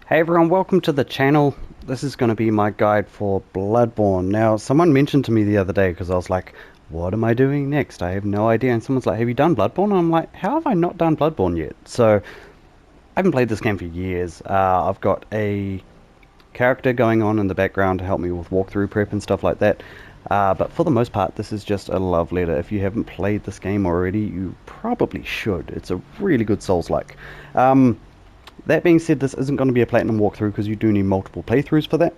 Hey everyone, welcome to the channel. This is going to be my guide for Bloodborne. Now, someone mentioned to me the other day because I was like, what am I doing next? I have no idea. And someone's like, have you done Bloodborne? And I'm like, how have I not done Bloodborne yet? So, I haven't played this game for years. I've got a character going on in the background to help me with walkthrough prep and stuff like that. But for the most part, this is just a love letter. If you haven't played this game already, you probably should. It's a really good Souls-like. That being said, this isn't going to be a platinum walkthrough because you do need multiple playthroughs for that.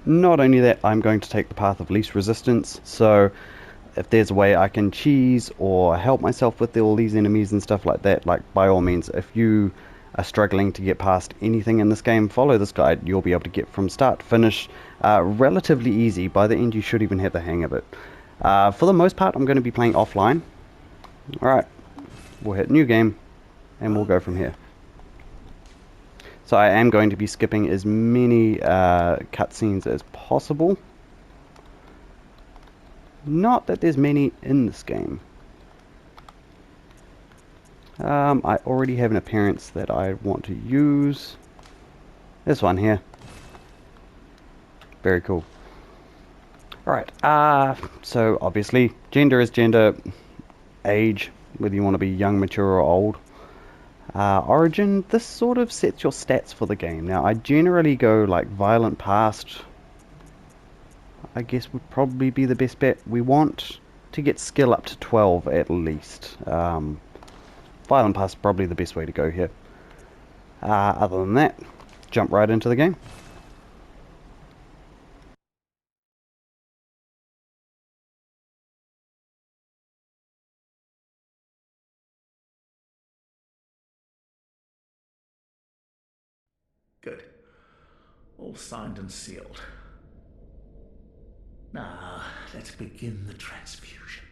Not only that, I'm going to take the path of least resistance, so if there's a way I can cheese or help myself with all these enemies and stuff like that, like by all means, if you are struggling to get past anything in this game, follow this guide. You'll be able to get from start to finish relatively easy. By the end, you should even have the hang of it. For the most part, I'm going to be playing offline. Alright, we'll hit new game, and we'll go from here. So I am going to be skipping as many cutscenes as possible. Not that there's many in this game. I already have an appearance that I want to use. This one here. Very cool. Alright, so obviously gender is gender, age, whether you want to be young, mature or old. Origin, this sort of sets your stats for the game. Now I generally go like violent past, I guess would probably be the best bet. We want to get skill up to 12 at least. Violent pass is probably the best way to go here. Other than that, jump right into the game. Good. All signed and sealed. Now, let's begin the transfusion.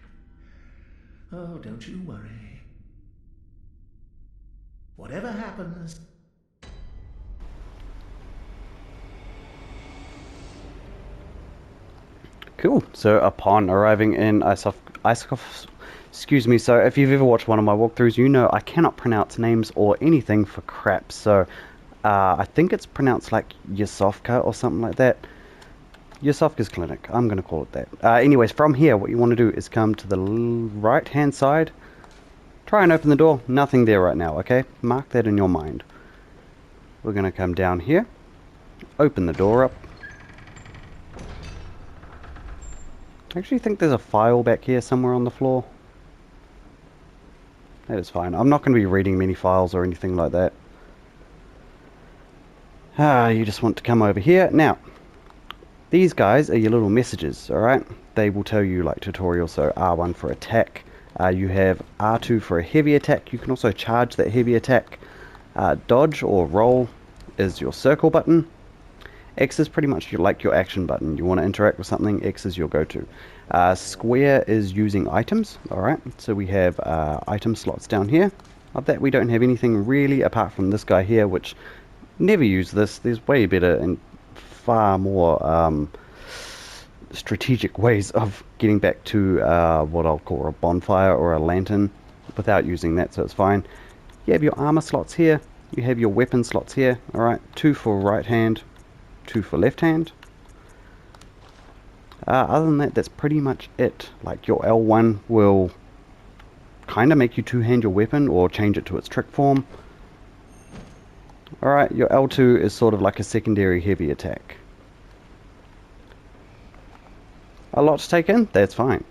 Oh, don't you worry. Whatever happens... Cool. So upon arriving in Isakov, excuse me. So if you've ever watched one of my walkthroughs, you know I cannot pronounce names or anything for crap. So I think it's pronounced like Yasovka or something like that. Yasovka's Clinic. I'm going to call it that. Anyways, from here, what you want to do is come to the right-hand side. Try and open the door. Nothing there right now, okay? Mark that in your mind. We're going to come down here. Open the door up. I actually think there's a file back here somewhere on the floor. That is fine. I'm not going to be reading many files or anything like that. You just want to come over here. Now, these guys are your little messages, alright? They will tell you like tutorial, so R1 for attack. You have R2 for a heavy attack. You can also charge that heavy attack. Dodge or roll is your circle button. X is pretty much like your action button. You want to interact with something, X is your go-to. Square is using items. Alright, so we have item slots down here. Of that we don't have anything really apart from this guy here, which never use this. There's way better and far more strategic ways of getting back to what I'll call a bonfire or a lantern without using that, so it's fine. You have your armor slots here. You have your weapon slots here. Alright, 2 for right hand, 2 for left hand. Other than that, that's pretty much it. Like your L1 will kind of make you two-hand your weapon or change it to its trick form. Alright, your L2 is sort of like a secondary heavy attack. A lot to take in? That's fine.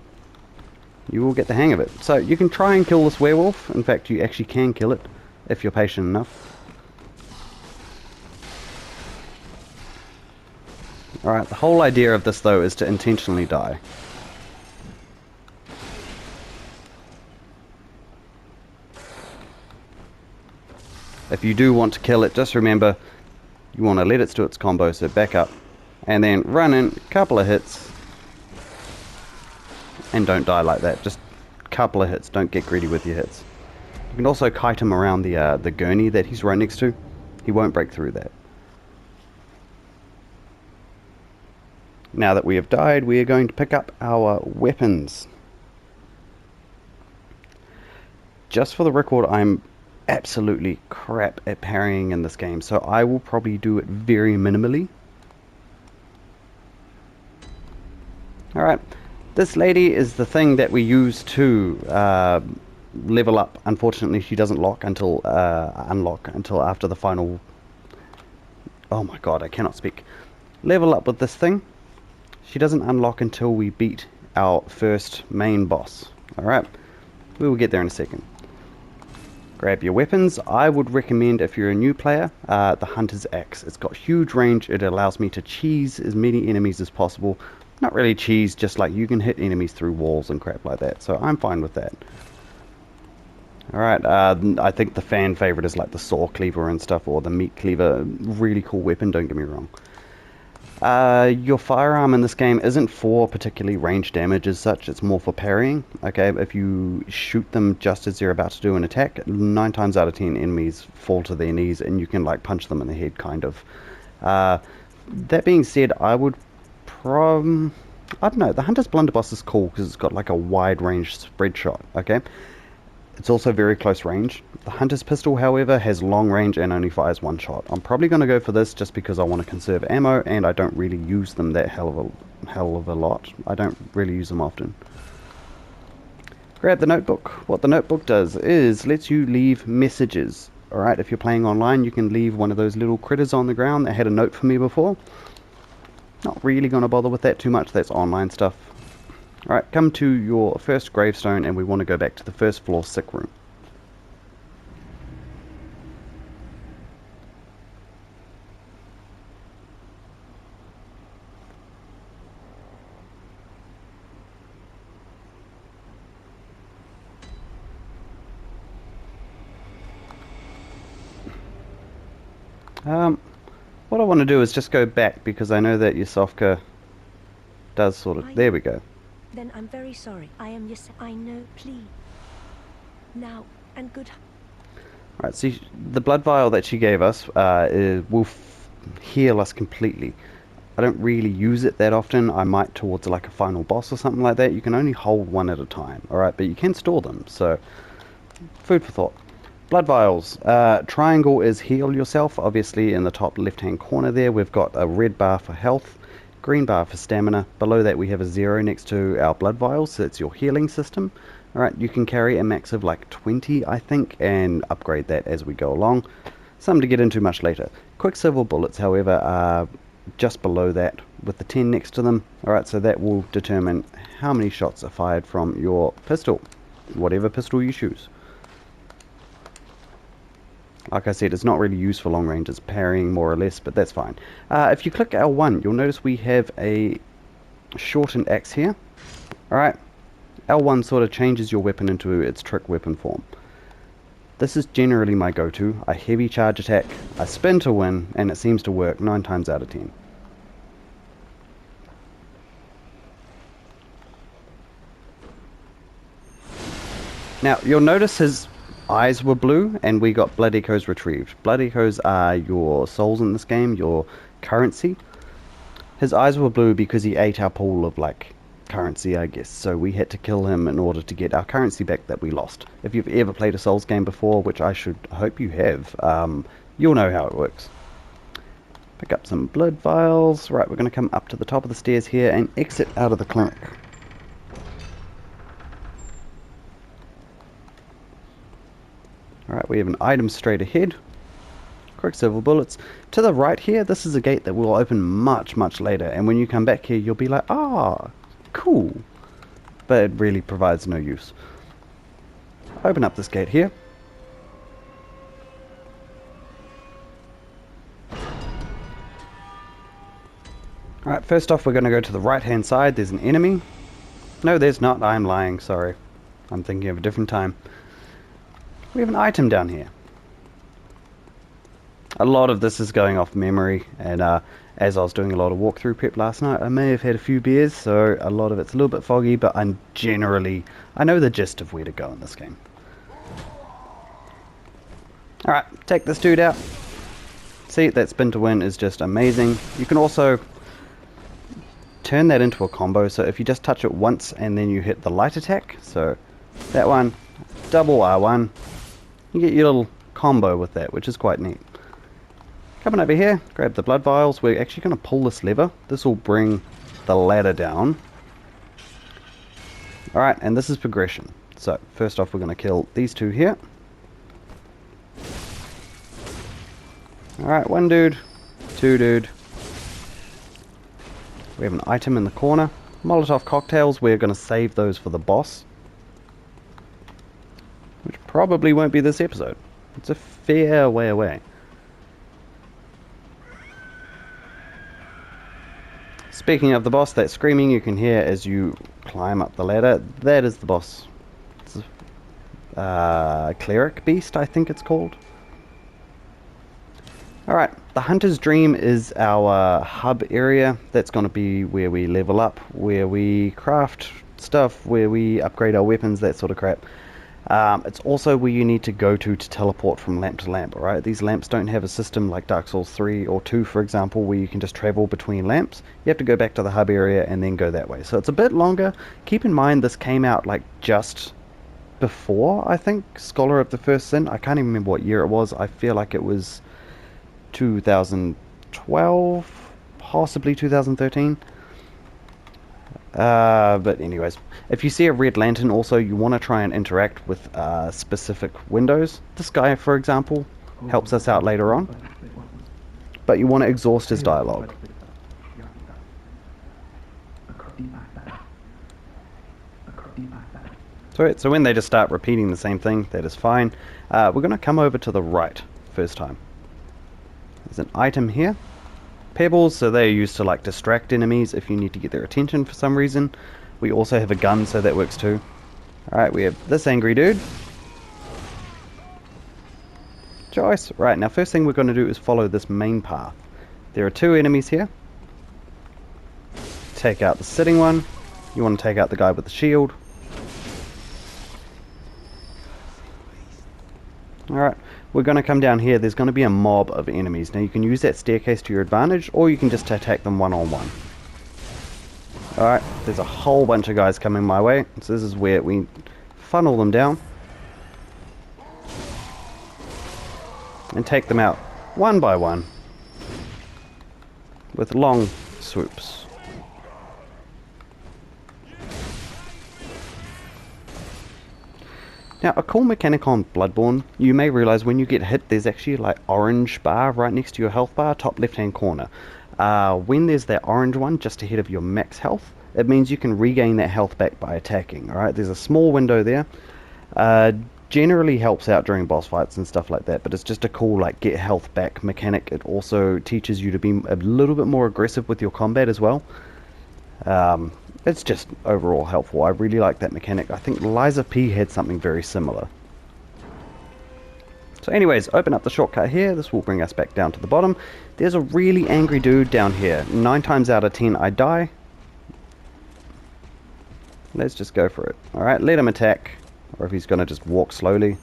You will get the hang of it. So you can try and kill this werewolf. In fact, you actually can kill it if you're patient enough. Alright, the whole idea of this though is to intentionally die. If you do want to kill it, just remember you want to let it do its combo, so back up and then run in a couple of hits and don't die like that. Just a couple of hits, don't get greedy with your hits. You can also kite him around the gurney that he's right next to. He won't break through that. Now that we have died, we are going to pick up our weapons. Just for the record, I'm absolutely crap at parrying in this game, so I will probably do it very minimally. Alright, this lady is the thing that we use to level up. Unfortunately, she doesn't unlock until after the final... Oh my god, I cannot speak. Level up with this thing. She doesn't unlock until we beat our first main boss. Alright, we will get there in a second. Grab your weapons. I would recommend, if you're a new player, the Hunter's Axe. It's got huge range. It allows me to cheese as many enemies as possible. Not really cheese, just like you can hit enemies through walls and crap like that. So I'm fine with that. Alright, I think the fan favorite is like the saw cleaver and stuff, or the meat cleaver. Really cool weapon, don't get me wrong. Your firearm in this game isn't for particularly range damage as such, it's more for parrying. Okay, if you shoot them just as they're about to do an attack, 9 times out of 10 enemies fall to their knees and you can like punch them in the head, kind of. That being said, I don't know, the Hunter's Blunderbuss is cool because it's got like a wide range spread shot, okay? It's also very close range. The Hunter's Pistol, however, has long range and only fires one shot. I'm probably going to go for this just because I want to conserve ammo and I don't really use them that hell of a lot. I don't really use them often. Grab the notebook. What the notebook does is lets you leave messages. Alright, if you're playing online, you can leave one of those little critters on the ground that had a note for me before. Not really going to bother with that too much, that's online stuff. Alright, come to your first gravestone and we want to go back to the first floor sick room. What I want to do is just go back because I know that Yasofka does sort of... There we go. Then I'm very sorry. I am I know, please. Now, and good... Alright, see, the blood vial that she gave us will heal us completely. I don't really use it that often. I might towards like a final boss or something like that. You can only hold one at a time, alright? But you can store them, so... Food for thought. Blood vials. Triangle is heal yourself. Obviously, in the top left-hand corner there, we've got a red bar for health, green bar for stamina. Below that, we have a 0 next to our blood vials, so it's your healing system. Alright, you can carry a max of like 20, I think, and upgrade that as we go along. Something to get into much later. Quicksilver bullets, however, are just below that with the 10 next to them. Alright, so that will determine how many shots are fired from your pistol, whatever pistol you choose. Like I said, it's not really used for long range, it's parrying more or less, but that's fine. If you click L1, you'll notice we have a shortened axe here. Alright, L1 sort of changes your weapon into its trick weapon form. This is generally my go-to. I heavy charge attack, I spin to win, and it seems to work 9 times out of 10. Now, you'll notice his eyes were blue and we got blood echoes retrieved. Blood echoes are your souls in this game, your currency. His eyes were blue because he ate our pool of like currency, I guess, so we had to kill him in order to get our currency back that we lost. If you've ever played a Souls game before, which I hope you have, you'll know how it works. Pick up some blood vials. Right, we're going to come up to the top of the stairs here and exit out of the Cleric. Alright, we have an item straight ahead. Quicksilver bullets. To the right here, this is a gate that will open much, much later. And when you come back here, you'll be like, ah, cool. But it really provides no use. Open up this gate here. Alright, first off, we're going to go to the right-hand side. There's an enemy. No, there's not. I'm lying, sorry. I'm thinking of a different time. We have an item down here. A lot of this is going off memory, and as I was doing a lot of walkthrough prep last night, I may have had a few beers, so a lot of it's a little bit foggy, but I know the gist of where to go in this game. Alright, take this dude out. See, that spin to win is just amazing. You can also turn that into a combo, so if you just touch it once and then you hit the light attack, so that one, double R1, you get your little combo with that, which is quite neat. Coming over here, grab the blood vials. We're actually going to pull this lever. This will bring the ladder down. Alright, and this is progression. So, first off, we're going to kill these two here. Alright, one dude, two dude. We have an item in the corner. Molotov cocktails, we're going to save those for the boss. Which probably won't be this episode. It's a fair way away. Speaking of the boss, that screaming you can hear as you climb up the ladder, that is the boss. It's a Cleric beast, I think it's called. Alright, the Hunter's Dream is our hub area. That's going to be where we level up, where we craft stuff, where we upgrade our weapons, that sort of crap. It's also where you need to go to teleport from lamp to lamp, alright? These lamps don't have a system like Dark Souls 3 or 2, for example, where you can just travel between lamps. You have to go back to the hub area and then go that way. So it's a bit longer. Keep in mind this came out like just before, I think, Scholar of the First Sin. I can't even remember what year it was. I feel like it was 2012, possibly 2013. But anyways, if you see a red lantern also, you want to try and interact with specific windows. This guy, for example, helps us out later on. But you want to exhaust his dialogue. So when they just start repeating the same thing, that is fine. We're going to come over to the right first time. There's an item here. Pebbles, so they're used to like distract enemies if you need to get their attention for some reason. We also have a gun, so that works too. Alright, we have this angry dude. Choice. Right, now first thing we're going to do is follow this main path. There are two enemies here. Take out the sitting one. You want to take out the guy with the shield. Alright, we're going to come down here. There's going to be a mob of enemies. Now you can use that staircase to your advantage, or you can just attack them one-on-one. Alright, there's a whole bunch of guys coming my way. So this is where we funnel them down. And take them out one by one. With long swoops. Now, a cool mechanic on Bloodborne, you may realize when you get hit, there's actually like orange bar right next to your health bar, top left-hand corner. When there's that orange one just ahead of your max health, it means you can regain that health back by attacking. Alright, there's a small window there. Generally helps out during boss fights and stuff like that, but it's just a cool like get health back mechanic. It also teaches you to be a little bit more aggressive with your combat as well. It's just overall helpful. I really like that mechanic. I think Liza P had something very similar. So anyways, open up the shortcut here. This will bring us back down to the bottom. There's a really angry dude down here. 9 times out of 10 I die. Let's just go for it. Alright, let him attack. Or if he's going to just walk slowly.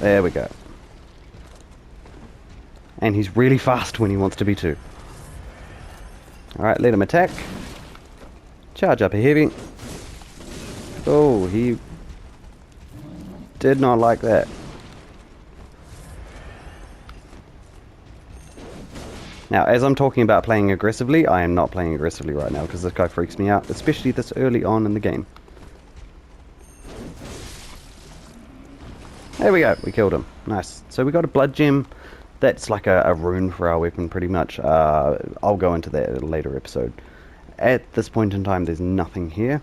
There we go. And he's really fast when he wants to be too. Alright, let him attack. Charge up a heavy. Oh, he did not like that. Now, as I'm talking about playing aggressively, I am not playing aggressively right now because this guy freaks me out, especially this early on in the game. There we go, we killed him. Nice. So we got a blood gem. That's like a rune for our weapon pretty much. I'll go into that in a later episode. At this point in time, there's nothing here.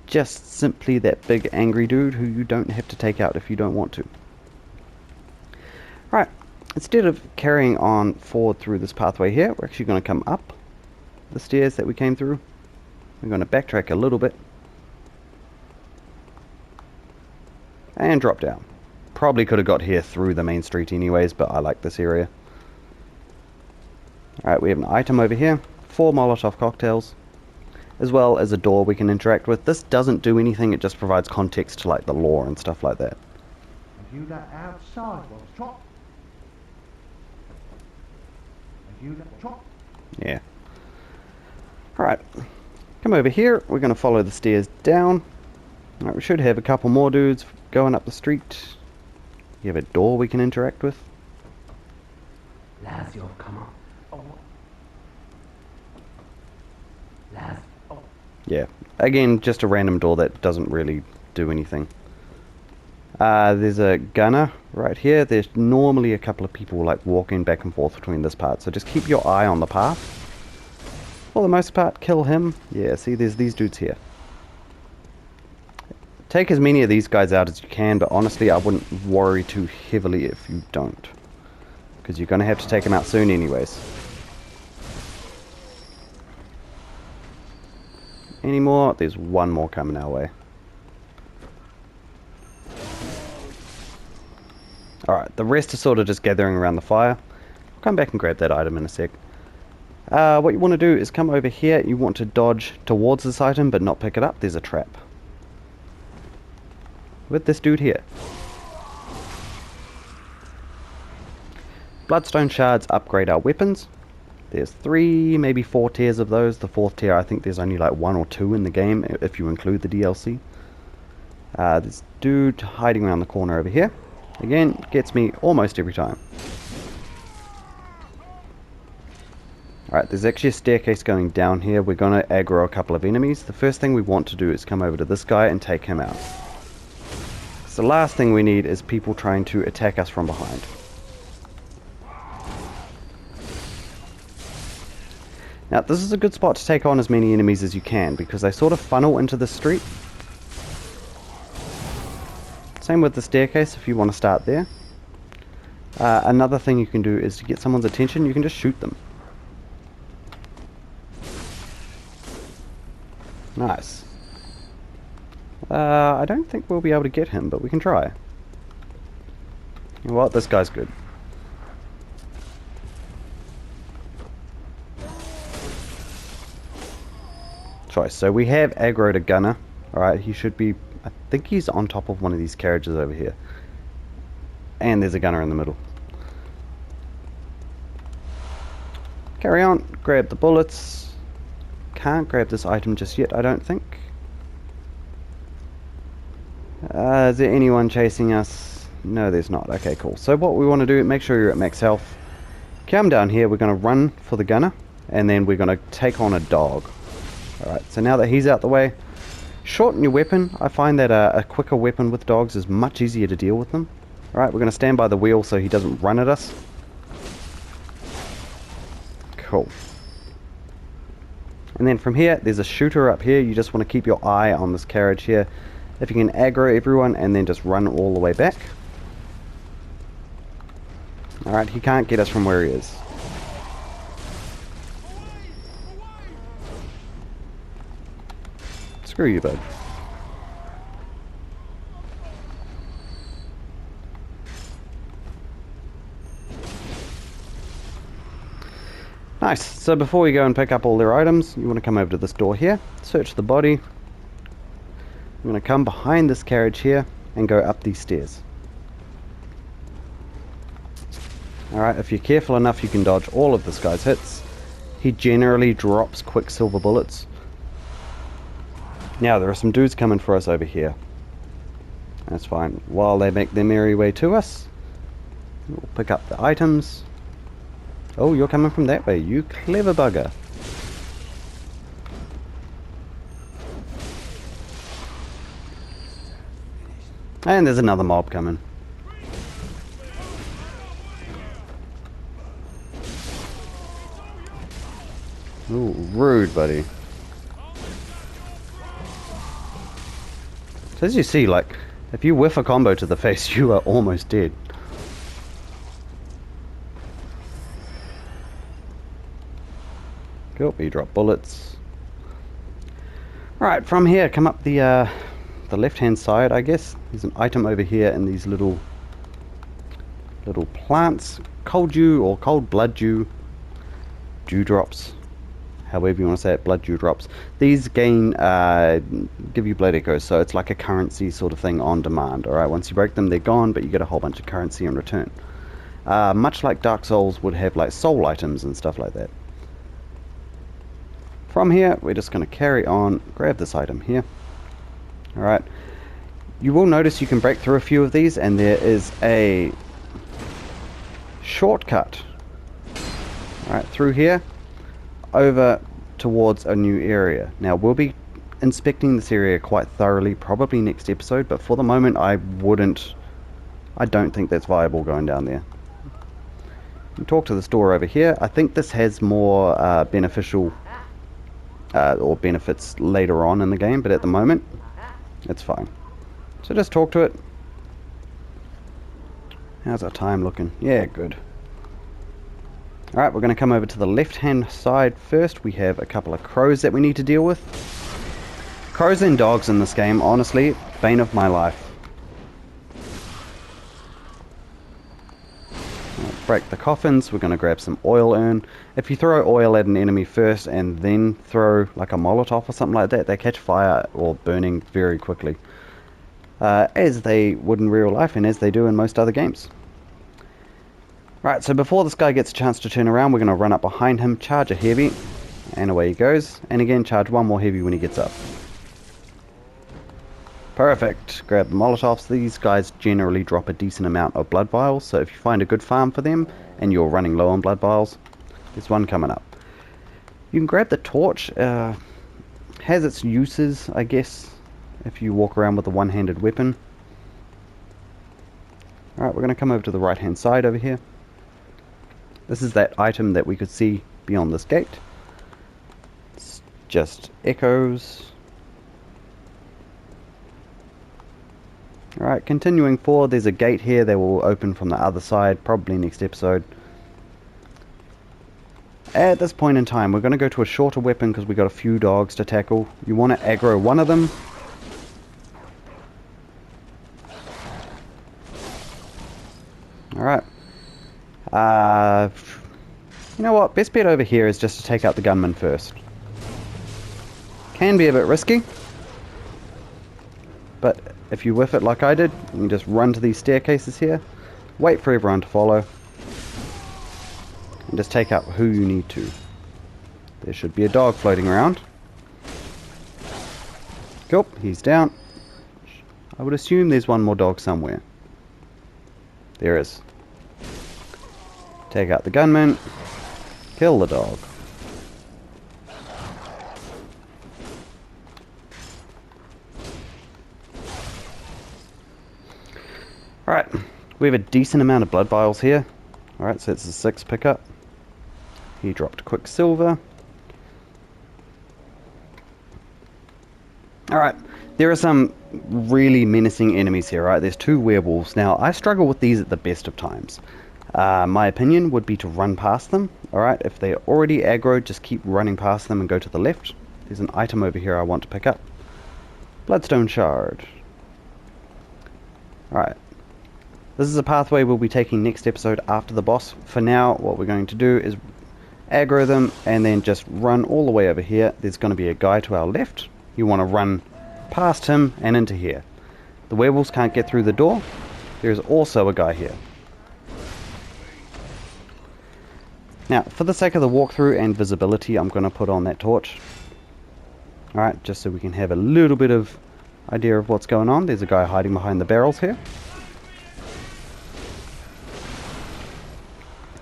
Just simply that big angry dude who you don't have to take out if you don't want to. Right, instead of carrying on forward through this pathway here, we're actually going to come up the stairs that we came through. We're going to backtrack a little bit. And drop down. Probably could have got here through the main street anyways, but I like this area. Alright, we have an item over here. 4 Molotov cocktails. As well as a door we can interact with. This doesn't do anything, it just provides context to like the lore and stuff like that. You that outside was drop. You that drop. Yeah. Alright. Come over here. We're going to follow the stairs down. Alright, we should have a couple more dudes going up the street. You have a door we can interact with. Laz, you've come on. Oh. Laz. Oh. Yeah. Again, just a random door that doesn't really do anything. There's a gunner right here. There's normally a couple of people like walking back and forth between this part, so just keep your eye on the path. For the most part, kill him. Yeah, see, there's these dudes here. Take as many of these guys out as you can, but honestly, I wouldn't worry too heavily if you don't, because you're going to have to take them out soon anyways. Any more? There's one more coming our way. Alright, the rest are sort of just gathering around the fire. I'll come back and grab that item in a sec. What you want to do is come over here. You want to dodge towards this item, but not pick it up. There's a trap. With this dude here. Bloodstone shards upgrade our weapons. There's 3, maybe 4 tiers of those. The 4th tier, I think there's only like 1 or 2 in the game, if you include the DLC. This dude hiding around the corner over here. Again, gets me almost every time. Alright, there's actually a staircase going down here. We're going to aggro a couple of enemies. The first thing we want to do is come over to this guy and take him out. So the last thing we need is people trying to attack us from behind. Now, this is a good spot to take on as many enemies as you can, because they sort of funnel into the street. Same with the staircase if you want to start there. Another thing you can do is to get someone's attention, you can just shoot them. Nice. I don't think we'll be able to get him, but we can try. You know what? This guy's good. Choice. So we have aggroed a gunner. Alright, he should be... I think he's on top of one of these carriages over here. And there's a gunner in the middle. Carry on. Grab the bullets. Can't grab this item just yet, I don't think. Is there anyone chasing us? No, there's not. Okay, cool. So what we want to do, make sure you're at max health. Come down here, we're going to run for the gunner. And then we're going to take on a dog. Alright, so now that he's out the way, shorten your weapon. I find that a quicker weapon with dogs is much easier to deal with them. Alright, we're going to stand by the wheel so he doesn't run at us. Cool. And then from here, there's a shooter up here. You just want to keep your eye on this carriage here. If you can aggro everyone and then just run all the way back. Alright, he can't get us from where he is. Screw you, bud. Nice. So before we go and pick up all their items, you want to come over to this door here, search the body. I'm going to come behind this carriage here and go up these stairs. Alright, if you're careful enough, you can dodge all of this guy's hits. He generally drops quicksilver bullets. Now, there are some dudes coming for us over here. That's fine. While they make their merry way to us, we'll pick up the items. Oh, you're coming from that way, you clever bugger. And there's another mob coming. Ooh, rude, buddy. So as you see, like, if you whiff a combo to the face, you are almost dead. Cool, you drop bullets. Alright, from here, come up the left-hand side, I guess. There's an item over here in these little plants. Cold dew or cold blood dew. Dewdrops. However you want to say it, blood dewdrops. These gain, give you blood echoes, so it's like a currency sort of thing on demand. Alright, once you break them, they're gone, but you get a whole bunch of currency in return. Much like Dark Souls would have like soul items and stuff like that. From here, we're just going to carry on, grab this item here. Alright, You will notice you can break through a few of these, and there is a shortcut right through here over towards a new area. Now we'll be inspecting this area quite thoroughly probably next episode, but for the moment I don't think that's viable going down there. You talk to this door over here. I think this has more beneficial or benefits later on in the game, but at the moment it's fine. So just talk to it. How's our time looking? Yeah, good. Alright, we're going to come over to the left hand side first. We have a couple of crows that we need to deal with. Crows and dogs in this game, honestly, bane of my life. Break the coffins. We're going to grab some oil urn. If you throw oil at an enemy first and then throw like a Molotov or something like that, they catch fire or burning very quickly. As they would in real life and as they do in most other games. Right, so before this guy gets a chance to turn around, we're going to run up behind him, charge a heavy, and away he goes. And again, charge one more heavy when he gets up. Perfect. Grab the Molotovs. These guys generally drop a decent amount of blood vials, so if you find a good farm for them and you're running low on blood vials, there's one coming up. You can grab the torch. Has its uses, I guess, if you walk around with a one-handed weapon. Alright, we're going to come over to the right-hand side over here. This is that item that we could see beyond this gate. It's just echoes. Alright, continuing forward, there's a gate here that will open from the other side, probably next episode. At this point in time, we're going to go to a shorter weapon because we've got a few dogs to tackle. You want to aggro one of them. Alright. You know what? Best bet over here is just to take out the gunman first. Can be a bit risky. But if you whiff it like I did, you can just run to these staircases here. Wait for everyone to follow. And just take out who you need to. There should be a dog floating around. Cool, he's down. I would assume there's one more dog somewhere. There is. Take out the gunman. Kill the dog. Alright, we have a decent amount of blood vials here. Alright, so it's a 6 pickup. He dropped Quicksilver. Alright, there are some really menacing enemies here, right? There's 2 werewolves. Now, I struggle with these at the best of times. My opinion would be to run past them. Alright, if they're already aggro, just keep running past them and go to the left. There's an item over here I want to pick up. Bloodstone Shard. Alright. This is a pathway we'll be taking next episode after the boss. For now, what we're going to do is aggro them and then just run all the way over here. There's going to be a guy to our left. You want to run past him and into here. The werewolves can't get through the door. There's also a guy here. Now, for the sake of the walkthrough and visibility, I'm going to put on that torch. Alright, just so we can have a little bit of idea of what's going on. There's a guy hiding behind the barrels here.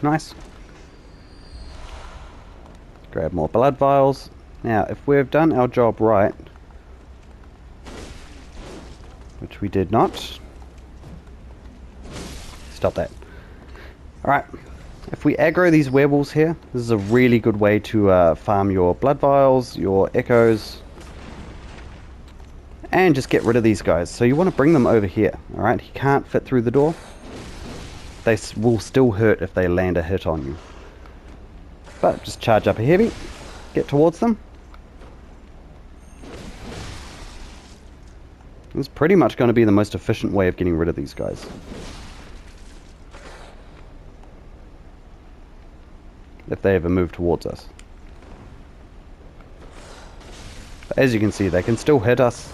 Nice. Grab more blood vials. Now, if we've done our job right, which we did not. Stop that. Alright. If we aggro these werewolves here, this is a really good way to farm your blood vials, your echoes, and just get rid of these guys. So you want to bring them over here. Alright, he can't fit through the door. They will still hurt if they land a hit on you. But just charge up a heavy, get towards them. This is pretty much going to be the most efficient way of getting rid of these guys. If they ever move towards us. But as you can see, they can still hit us.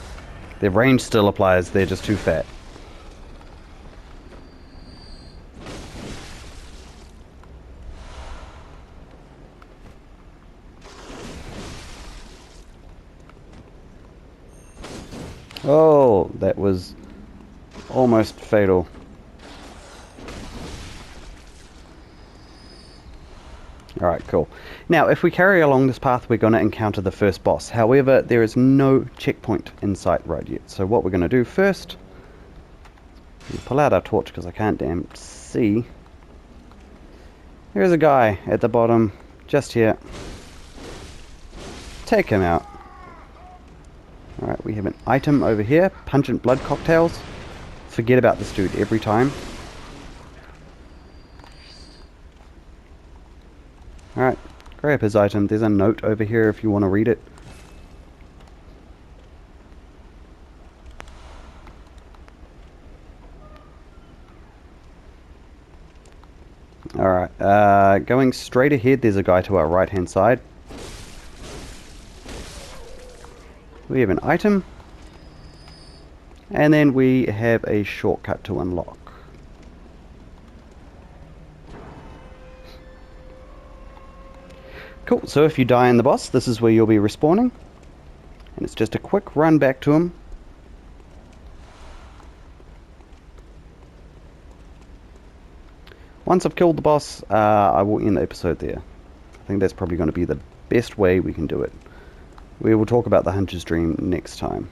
Their range still applies, they're just too fat. Oh, that was Almost fatal. Alright, cool. Now, if we carry along this path, we're going to encounter the first boss. However, there is no checkpoint in sight right yet. So what we're going to do first, we'll pull out our torch because I can't damn see. There's a guy at the bottom, just here. Take him out. Alright, we have an item over here, pungent blood cocktails. Forget about this dude every time. Alright, grab his item. There's a note over here if you want to read it. Alright, going straight ahead, there's a guy to our right hand side. We have an item. And then we have a shortcut to unlock. Cool, so if you die in the boss, this is where you'll be respawning. And it's just a quick run back to him. Once I've killed the boss, I will end the episode there. I think that's probably going to be the best way we can do it. We will talk about the Hunter's Dream next time.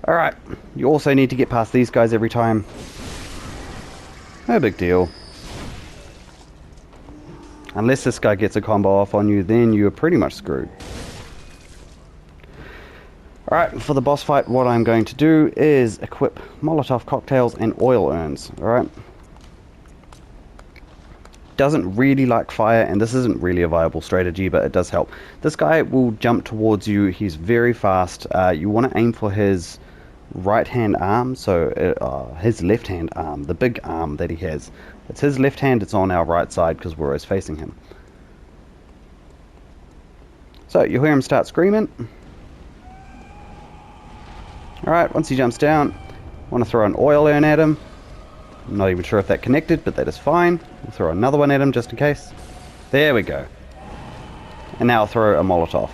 Alright, you also need to get past these guys every time. No big deal. Unless this guy gets a combo off on you, then you're pretty much screwed. Alright, for the boss fight, what I'm going to do is equip Molotov cocktails and oil urns. Alright. Doesn't really like fire, and this isn't really a viable strategy, but it does help. This guy will jump towards you. He's very fast. You want to aim for his right hand arm, so his left hand arm, the big arm that he has. It's his left hand, it's on our right side because we're always facing him. So you hear him start screaming. Alright, once he jumps down, I want to throw an oil urn at him. I'm not even sure if that connected, but that is fine. We'll throw another one at him just in case. There we go. And now I'll throw a Molotov.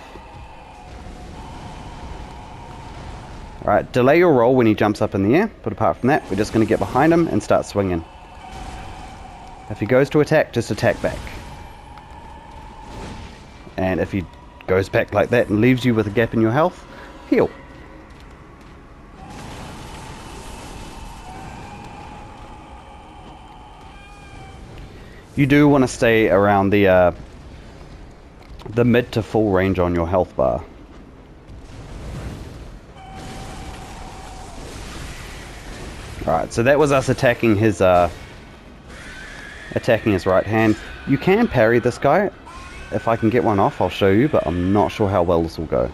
Alright, delay your roll when he jumps up in the air, but apart from that, we're just going to get behind him and start swinging. If he goes to attack, just attack back. And if he goes back like that and leaves you with a gap in your health, heal. You do want to stay around the mid to full range on your health bar. Alright, so that was us attacking his right hand. You can parry this guy. If I can get one off, I'll show you, but I'm not sure how well this will go.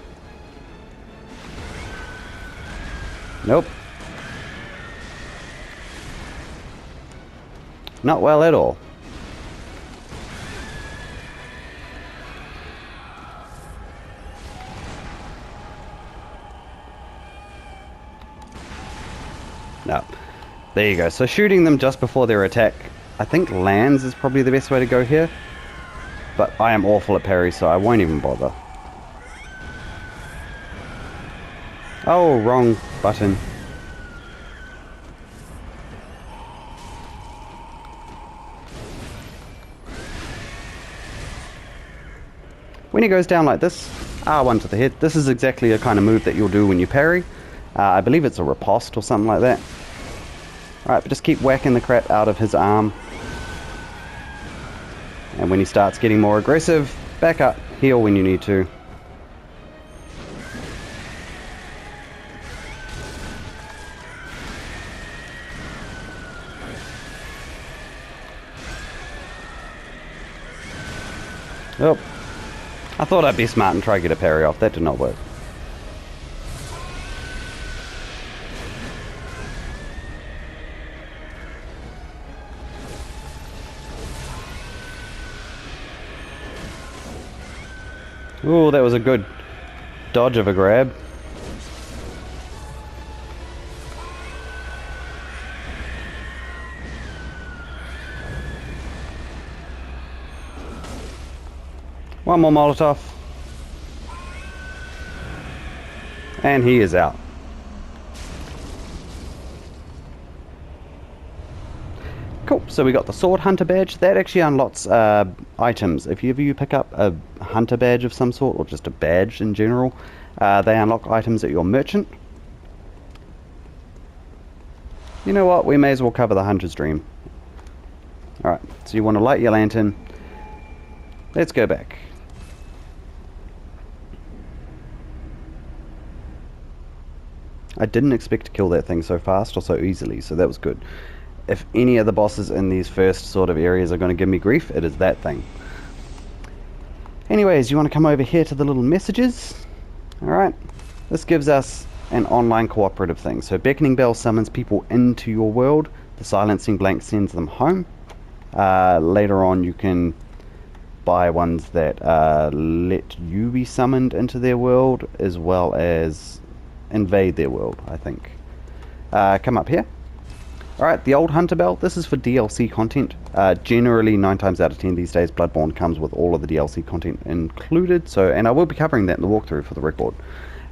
Nope. Not well at all. No. There you go. So shooting them just before their attack, I think lands is probably the best way to go here. But I am awful at parry, so I won't even bother. Oh, wrong button. When he goes down like this, R1 to the head, this is exactly a kind of move that you'll do when you parry. I believe it's a riposte or something like that. Alright, but just keep whacking the crap out of his arm. And when he starts getting more aggressive, back up, heal when you need to. Oh, I thought I'd be smart and try to get a parry off. That did not work. Ooh, that was a good dodge of a grab. One more Molotov. And he is out. Cool, so we got the Sword Hunter badge. That actually unlocks items. If you pick up a hunter badge of some sort, or just a badge in general, they unlock items at your merchant. You know what, we may as well cover the hunter's dream. Alright, so you want to light your lantern. Let's go back. I didn't expect to kill that thing so fast or so easily, so that was good. If any of the bosses in these first sort of areas are going to give me grief, it is that thing. Anyways, you want to come over here to the little messages. Alright, this gives us an online cooperative thing. So Beckoning Bell summons people into your world. The Silencing Blank sends them home. Later on you can buy ones that let you be summoned into their world, as well as invade their world, I think. Come up here. Alright, the old Hunter Bell, this is for DLC content. Generally, 9 times out of 10 these days, Bloodborne comes with all of the DLC content included, and I will be covering that in the walkthrough for the record.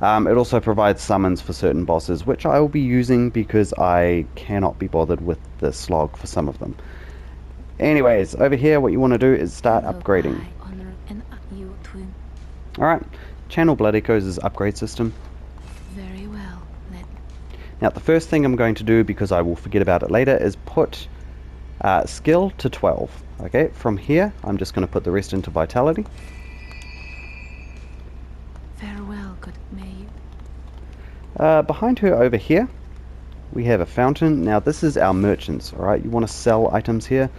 It also provides summons for certain bosses, which I will be using because I cannot be bothered with the slog for some of them. Anyways, over here what you want to do is start upgrading. Alright, Channel Blood Echoes' upgrade system. Very well. Now the first thing I'm going to do, because I will forget about it later, is put skill to 12. Okay, from here I'm just going to put the rest into vitality. Farewell, good May. Behind her over here we have a fountain. Now this is our merchants. Alright, you want to sell items here.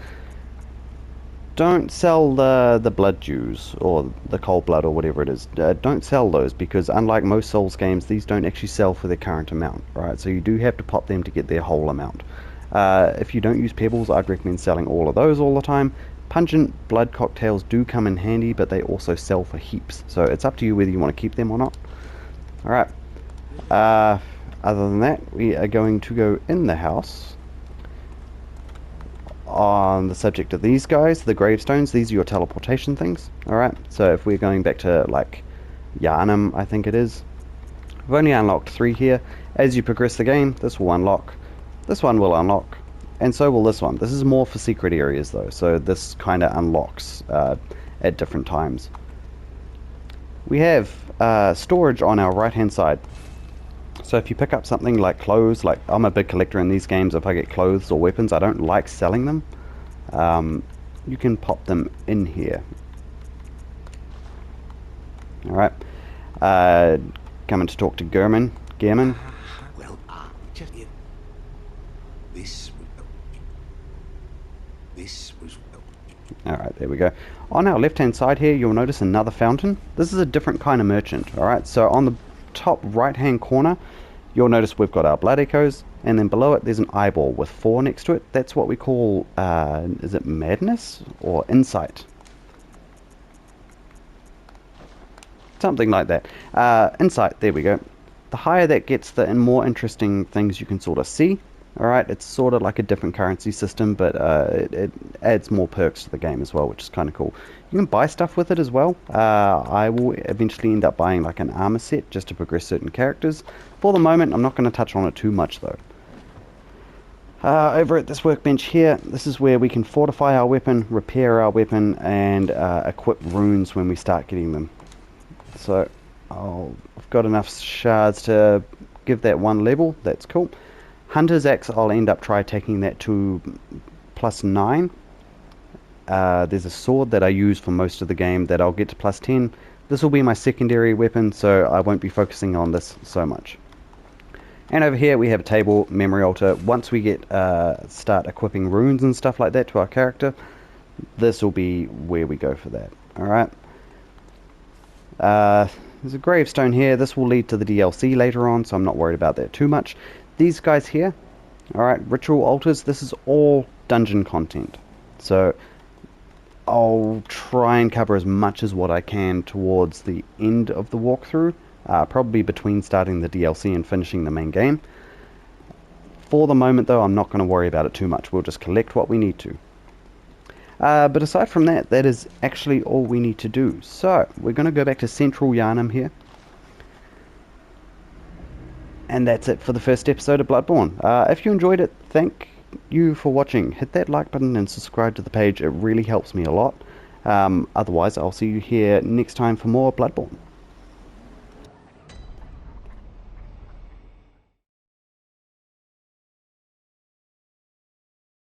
Don't sell the blood dews or the cold blood or whatever it is. Don't sell those, because unlike most Souls games, these don't actually sell for their current amount, right? So you do have to pop them to get their whole amount. If you don't use pebbles, I'd recommend selling all of those all the time. Pungent blood cocktails do come in handy, but they also sell for heaps. So it's up to you whether you want to keep them or not. Alright. Other than that, we are going to go in the house. On the subject of these guys, the gravestones, these are your teleportation things. Alright, so if we're going back to like Yharnam, I think it is. We've only unlocked 3 here. As you progress the game, this will unlock. This one will unlock. And so will this one. This is more for secret areas though, so this kind of unlocks at different times. We have storage on our right hand side. So if you pick up something like clothes, like I'm a big collector in these games, if I get clothes or weapons, I don't like selling them. You can pop them in here. Alright. Coming to talk to Gehrman. Well, just this was. Alright, there we go. On our left hand side here, you'll notice another fountain. This is a different kind of merchant. Alright, so on the top right hand corner, you'll notice we've got our blood echoes, and then below it there's an eyeball with 4 next to it. That's what we call, is it madness or insight? Something like that. Insight, there we go. The higher that gets, the more interesting things you can sort of see. Alright, it's sort of like a different currency system, but it adds more perks to the game as well, which is kind of cool. You can buy stuff with it as well. I will eventually end up buying like an armor set just to progress certain characters. For the moment, I'm not going to touch on it too much though. Over at this workbench here, this is where we can fortify our weapon, repair our weapon, and equip runes when we start getting them. So, I've got enough shards to give that 1 level. That's cool. Hunter's Axe, I'll end up taking that to +9. There's a sword that I use for most of the game that I'll get to +10. This will be my secondary weapon, so I won't be focusing on this so much. And over here we have a table, memory altar. Once we get start equipping runes and stuff like that to our character, this will be where we go for that. Alright. There's a gravestone here. This will lead to the DLC later on, so I'm not worried about that too much. These guys here, alright, ritual altars, this is all dungeon content. So I'll try and cover as much as what I can towards the end of the walkthrough, probably between starting the DLC and finishing the main game. For the moment though, I'm not going to worry about it too much. We'll just collect what we need to. But aside from that, that is actually all we need to do. So we're going to go back to Central Yharnam here. And that's it for the first episode of Bloodborne. If you enjoyed it, thank you for watching. Hit that like button and subscribe to the page. It really helps me a lot. Otherwise, I'll see you here next time for more Bloodborne.